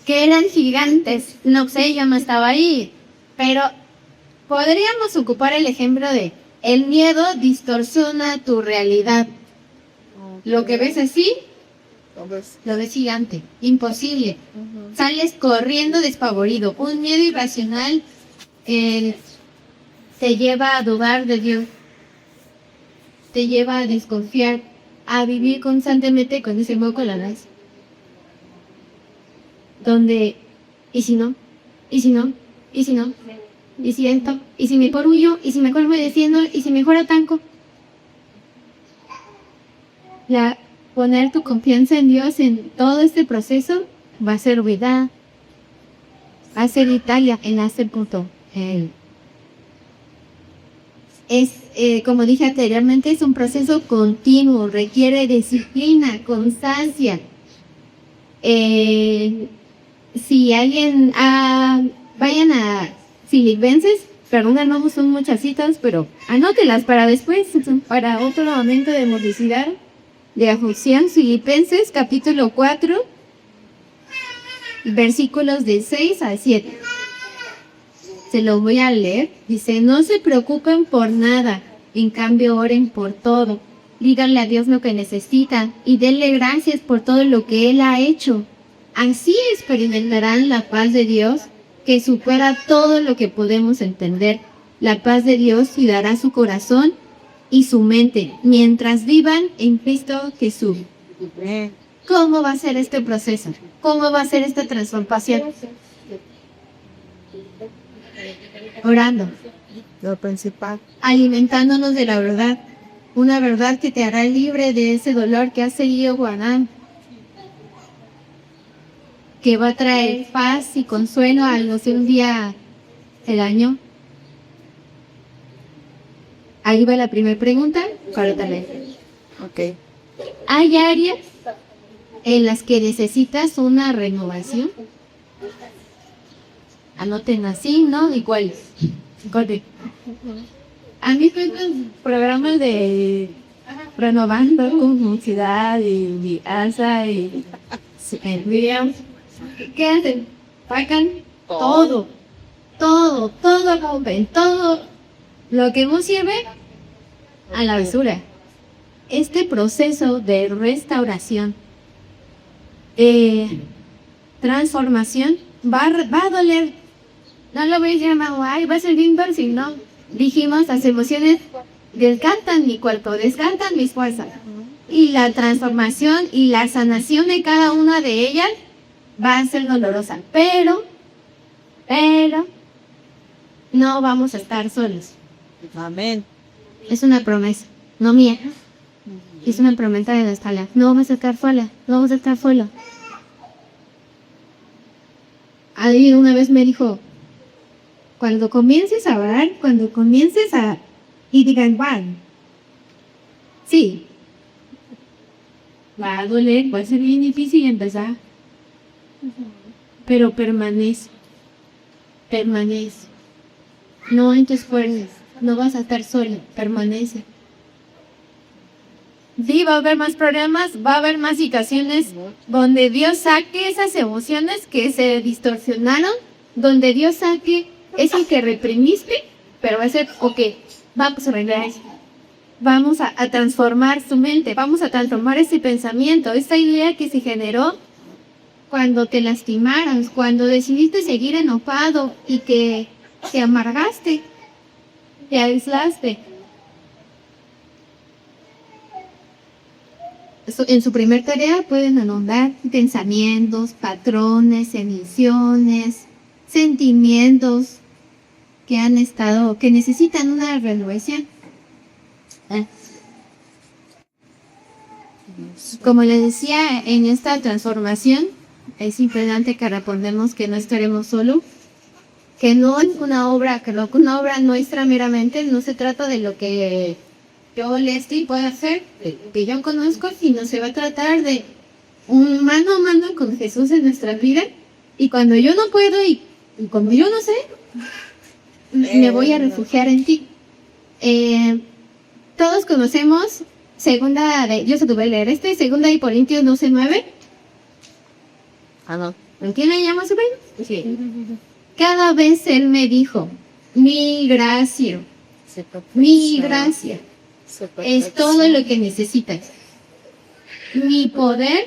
Speaker 1: Que eran gigantes. No sé, yo no estaba ahí. Pero podríamos ocupar el ejemplo de el miedo distorsiona tu realidad. Lo que ves así, lo ves gigante, imposible. Sales corriendo despavorido. Un miedo irracional te lleva a dudar de Dios. Te lleva a desconfiar, a vivir constantemente con ese moco en la nariz. Donde, ¿y si no? ¿Y si no? ¿Y si no? ¿Y si esto? ¿Y si me porullo? ¿Y si mejor me defiendo? ¿Y si mejor atanco? Poner tu confianza en Dios en todo este proceso va a ser vida, va a ser Italia en este punto. Como dije anteriormente, es un proceso continuo, requiere disciplina, constancia. Si alguien, vayan a Filipenses, perdón, no son muchas citas, pero anótelas para después, para otro momento de modicidad, de afusión. Filipenses capítulo 4, versículos de 6 a 7. Se lo voy a leer. Dice, no se preocupen por nada, en cambio oren por todo. Díganle a Dios lo que necesitan y denle gracias por todo lo que Él ha hecho. Así experimentarán la paz de Dios que supera todo lo que podemos entender. La paz de Dios cuidará su corazón y su mente mientras vivan en Cristo Jesús. ¿Cómo va a ser este proceso? ¿Cómo va a ser esta transformación? Orando.
Speaker 2: Lo principal.
Speaker 1: Alimentándonos de la verdad. Una verdad que te hará libre de ese dolor que has seguido guardando. Que va a traer paz y consuelo a los de un día el año. Ahí va la primera pregunta.
Speaker 2: Ok.
Speaker 1: ¿Hay áreas en las que necesitas una renovación? Anoten así, ¿no? Igual. A mí fue con programas de renovando comunidad y asa y William. ¿Qué hacen? Pagan todo, rompen, todo lo que no sirve a la basura. Este proceso de restauración, transformación, va a doler. No lo voy a llamar, ay, va a ser bien fácil, no. Dijimos, las emociones descantan mi cuerpo, descantan mis fuerzas. Y la transformación y la sanación de cada una de ellas va a ser dolorosa. Pero, no vamos a estar solos.
Speaker 2: Amén.
Speaker 1: Es una promesa, no mía. Es una promesa de Natalia. No vamos a estar sola, no vamos a estar solos. Alguien una vez me dijo, cuando comiences a orar, cuando comiences a y digan, wow, sí, va a doler, va a ser bien difícil empezar, pero permanece, permanece. No en tus fuerzas, no vas a estar solo, permanece. Sí, va a haber más problemas, va a haber más situaciones donde Dios saque esas emociones que se distorsionaron, donde Dios saque eso que reprimiste, pero va a ser, ok, vamos a arreglar eso. Vamos a transformar su mente, vamos a transformar ese pensamiento, esa idea que se generó cuando te lastimaron, cuando decidiste seguir enojado y que te amargaste, te aislaste. En su primer tarea pueden anotar pensamientos, patrones, emociones, sentimientos que necesitan una renovación. Como les decía, en esta transformación es importante que respondamos que no estaremos solos, que no es una obra, nuestra meramente, no se trata de lo que yo, Leslie, puedo hacer, que yo conozco, sino se va a tratar de un mano a mano con Jesús en nuestra vida, y cuando yo no puedo y cuando yo no sé, me voy a refugiar en ti. Todos conocemos yo se tuve que leer segunda de Corintios 12:9.
Speaker 2: No.
Speaker 1: ¿Quién le llama su vez? Sí. Cada vez Él me dijo, mi gracia es todo lo que necesitas. Mi poder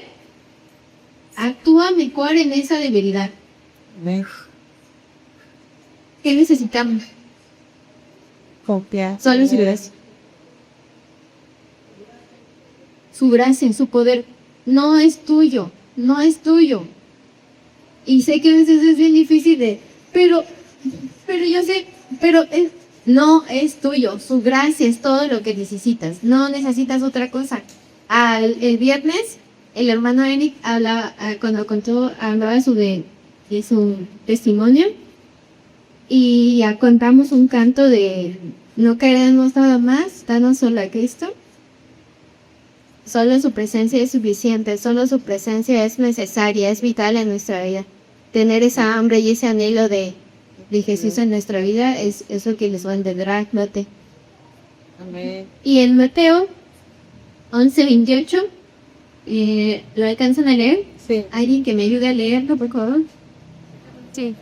Speaker 1: actúa mejor en esa debilidad. ¿Qué necesitamos?
Speaker 2: Confiar.
Speaker 1: Solo su gracia. Su gracia, su poder, no es tuyo. Y sé que a veces es bien difícil pero yo sé, no es tuyo. Su gracia es todo lo que necesitas. No necesitas otra cosa. El viernes, el hermano Eric hablaba, cuando hablaba de su testimonio, y ya contamos un canto de no queremos nada más, danos solo a Cristo. Solo su presencia es suficiente, solo su presencia es necesaria, es vital en nuestra vida. Tener esa hambre y ese anhelo de Jesús en nuestra vida es eso que les vendrá.
Speaker 2: Amén.
Speaker 1: Y en Mateo 11:28, ¿lo alcanzan a leer?
Speaker 2: Sí.
Speaker 1: ¿Alguien que me ayude a leerlo, por favor?
Speaker 3: Sí.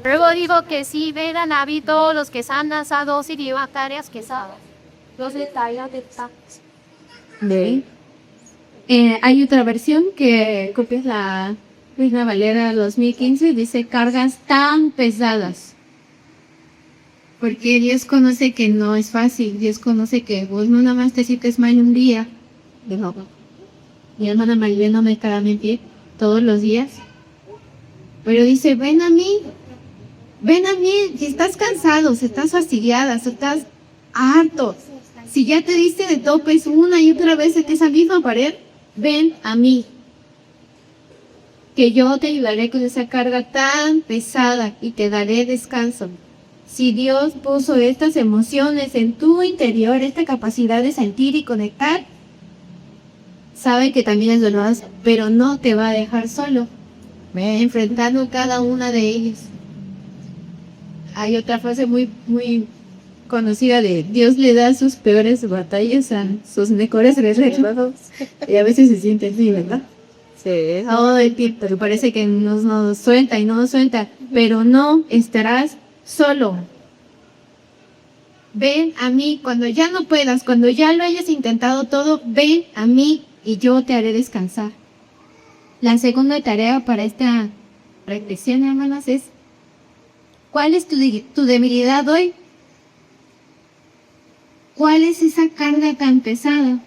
Speaker 3: Luego digo que sí, vengan a mí todos los que están cansados y llevan tareas pesadas. Los detalles de
Speaker 1: Hay otra versión que copia la Reina Valera 2015, dice cargas tan pesadas. Porque Dios conoce que no es fácil, Dios conoce que vos no nada más te sientes mal un día. Mi hermana María no me cae en pie todos los días. Pero dice, ven a mí, si estás cansado, si estás fastidiada, si estás harto, si ya te diste de topes una y otra vez en esa misma pared, ven a mí, que yo te ayudaré con esa carga tan pesada y te daré descanso. Si Dios puso estas emociones en tu interior, esta capacidad de sentir y conectar, sabe que también es doloroso, pero no te va a dejar solo, enfrentando cada una de ellas. Hay otra frase muy conocida de Dios le da sus peores batallas a sus mejores guerreros. Y a veces se siente así, ¿verdad?
Speaker 2: Sí.
Speaker 1: Todo el tiempo, pero parece que nos suelta y no nos suelta, pero no estarás solo. Ven a mí cuando ya no puedas, cuando ya lo hayas intentado todo, ven a mí y yo te haré descansar. La segunda tarea para esta reflexión, hermanos, es ¿cuál es tu debilidad hoy? ¿Cuál es esa carga tan pesada?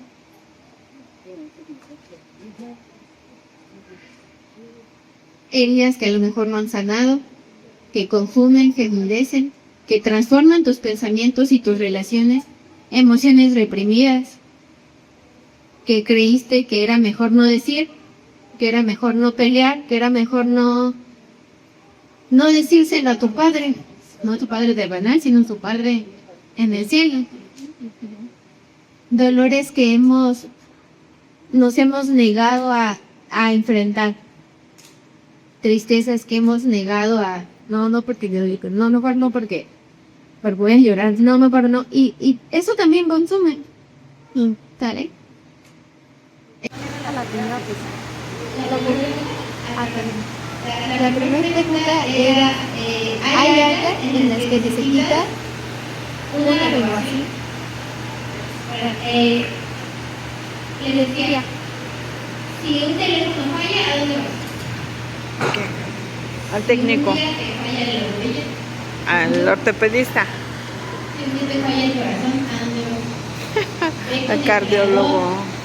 Speaker 1: Heridas que a lo mejor no han sanado, que confunden, que enmudecen, que transforman tus pensamientos y tus relaciones, emociones reprimidas, que creíste que era mejor no decir, que era mejor no pelear, que era mejor no decírselo a tu padre, no a tu padre de banal, sino a tu padre en el cielo. Dolores que nos hemos negado a enfrentar. Tristezas que hemos negado a, no porque yo digo, no, mejor no porque voy a llorar, no, mejor no. Y eso también consume. ¿Sale? La primera técnica era, hay algas en las que se quita una renovación. Les decía, si un teléfono falla, ¿a dónde vas?
Speaker 2: Al técnico,
Speaker 1: Si un día te falla la rodilla,
Speaker 2: al ortopedista,
Speaker 1: si un día te falla el corazón, ¿a dónde vas? Ve con
Speaker 2: al
Speaker 1: el
Speaker 2: cardiólogo.
Speaker 1: creador.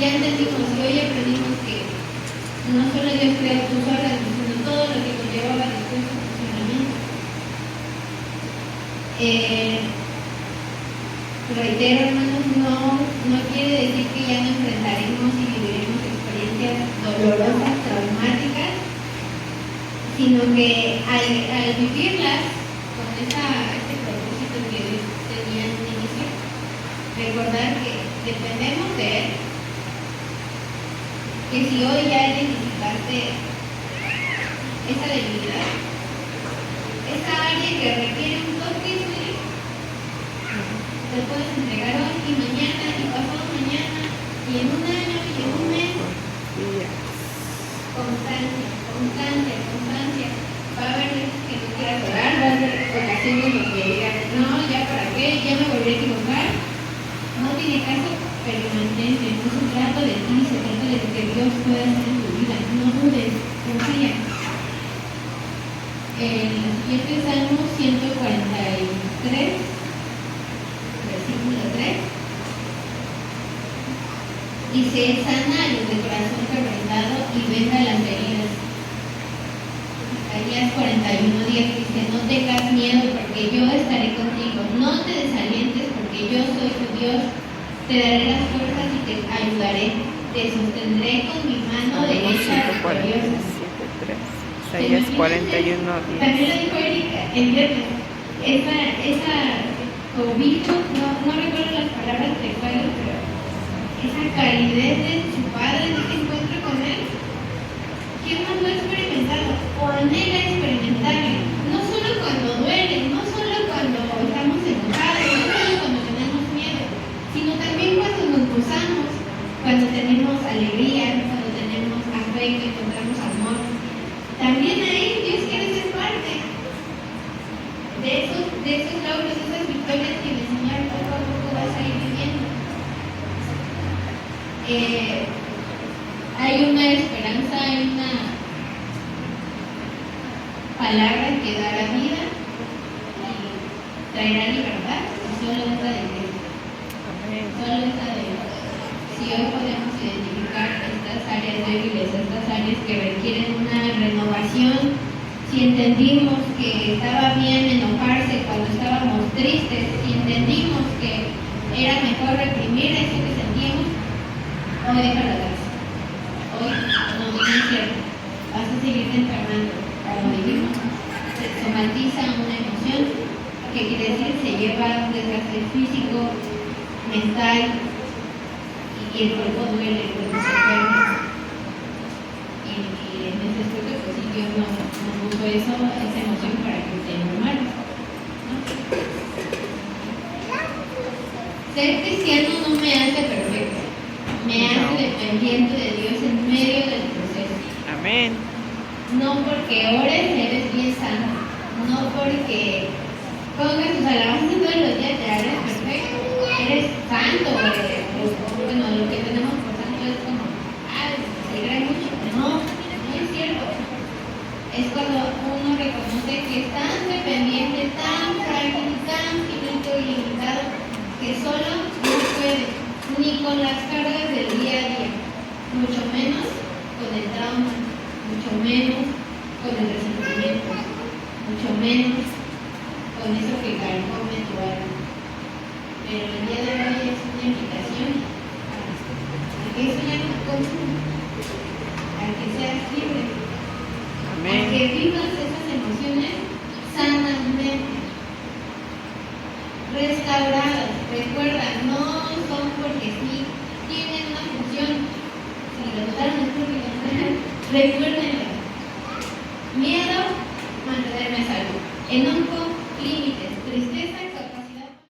Speaker 1: Ya entendimos y hoy aprendimos que no solo Dios creó tus órganos, sino todo lo que conllevaba después su funcionamiento. Reitero, hermanos, no quiere decir que ya no enfrentaremos y viviremos experiencias dolorosas, traumáticas, sino que al vivirlas con este propósito que Dios tenía en un inicio, recordar que dependemos de Él, que si hoy ya identificaste esa debilidad, esa área que requiere un toque, te puedes entregar hoy y mañana y pasado mañana y en un año y en un mes. Constancia. Va a haber veces que no quieras orar, va a haber ocasiones en que digas, no, ya para qué, ya me volví a equivocar. No tiene caso, pero mantente, no se trata de ti, se trata de lo que Dios puede hacer en tu vida. No dudes, confía. El siguiente Salmo 143. Versículo 3, dice, sana a los de corazón quebrantado y venda las heridas. Isaías 41:10 dice, no tengas miedo porque yo estaré contigo, no te desalientes porque yo soy tu Dios, te daré las fuerzas y te ayudaré, te sostendré con mi mano derecha victoriosa.
Speaker 2: Isaías 41:10.
Speaker 1: También lo dijo Erika, esa cobijo, no recuerdo las palabras textuales, pero esa calidez de su padre, de ese encuentro con él, ¿quién más lo ha experimentado? O anhela experimentarlo, no solo cuando duele, no solo cuando estamos enojados, no solo cuando tenemos miedo, sino también cuando nos gozamos, cuando tenemos alegría, cuando tenemos afecto, encontramos amor. También ahí Dios quiere ser parte de esos logros, esas victorias que el Señor poco a poco vas a ir viviendo. Hay una esperanza, hay una palabra que dará vida y traerá libertad, y solo es la de Cristo. Solo es la de Dios. Si hoy podemos identificar estas áreas débiles, estas áreas que requieren una renovación, si entendimos que estaba bien enojarse cuando estábamos tristes, si entendimos que era mejor reprimir eso que sentíamos, hoy déjalo atrás. Hoy no es cierto. Vas a seguirte enfermando. Como dijimos, se somatiza una emoción que quiere decir se lleva un desgaste físico, mental y el cuerpo duele, el cuerpo se enferma. Y en ese aspecto, pues sí, Dios no puso esa emoción para que te normales, ¿no? Ser cristiano no me hace perfecto, me hace dependiente de Dios en medio del proceso.
Speaker 2: Amén.
Speaker 1: No porque ores eres bien santo, no porque pongas tus alabanzas todos los días te harás perfecto, eres santo, bueno, lo que tenemos por santo es como, se cree mucho. No es cierto. Es cuando uno reconoce que es tan dependiente, tan frágil, tan finito y limitado, que solo no puede, ni con las cargas del día a día, mucho menos con el trauma, mucho menos con el resentimiento, mucho menos con eso que carcome tu alma. Pero el día de hoy es una invitación a que eso ya no consuma, a que seas libre,
Speaker 2: Amén.
Speaker 1: a que vivas esas emociones sanamente. Reza funciona. Si lo notaron, espero que lo notaron. Recuérdenlo. Miedo, mantenerme a salvo. Enojo, límites, tristeza,